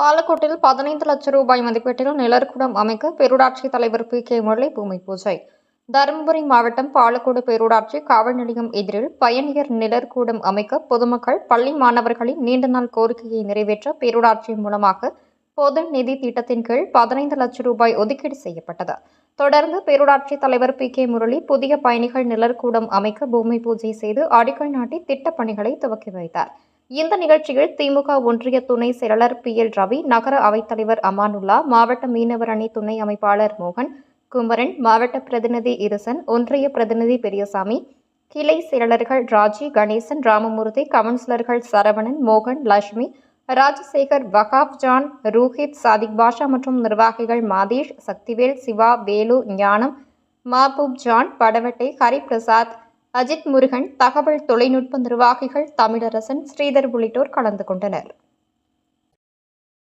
பாலக்கோட்டில் 15 லட்சம் ரூபாய் மதிப்பீட்டில் நிழற்குடம் அமைக்க பேரூராட்சி தலைவர் பி.கே. முரளி பூமி பூஜை. தருமபுரி மாவட்டம் பாலக்கோடு பேரூராட்சி காவல் நிலையம் எதிரில் பயணியர் நிழற்குடம் அமைக்க பொதுமக்கள், பள்ளி மாணவர்களின் நீண்ட நாள் கோரிக்கையை நிறைவேற்ற பேரூராட்சி மூலமாக பொது நிதி திட்டத்தின் கீழ் 15 லட்சம் ரூபாய் ஒதுக்கீடு செய்யப்பட்டது. தொடர்ந்து பேரூராட்சி தலைவர் பி.கே. முரளி புதிய பயணிகள் நிழற்குடம் அமைக்க பூமி பூஜை செய்து அடிக்கல் நாட்டி திட்டப் பணிகளை துவக்கி வைத்தார். இந்த நிகழ்ச்சியில் திமுக ஒன்றிய துணை செயலாளர் பி.எல். ரவி, நகர அவைத்தலைவர் அமானுல்லா, மாவட்ட மீனவர் அணி துணை அமைப்பாளர் மோகன், குமரன், மாவட்ட பிரதிநிதி இருசன், ஒன்றிய பிரதிநிதி பெரியசாமி, கிளை செயலாளர்கள் ராஜி, கணேசன், ராமமூர்த்தி, கவுன்சிலர்கள் சரவணன், மோகன், லட்சுமி, ராஜசேகர், வகாப் ஜான், ரூஹித், சாதிக் பாஷா மற்றும் நிர்வாகிகள் மாதேஷ், சக்திவேல், சிவா, வேலு, ஞானம், மாபூப் ஜான், படவட்டை, ஹரிபிரசாத், அஜித் முருகன், தகவல் தொழில்நுட்ப நிர்வாகிகள் தமிழரசன், ஸ்ரீதர் உள்ளிட்டோர் கலந்து கொண்டனர்.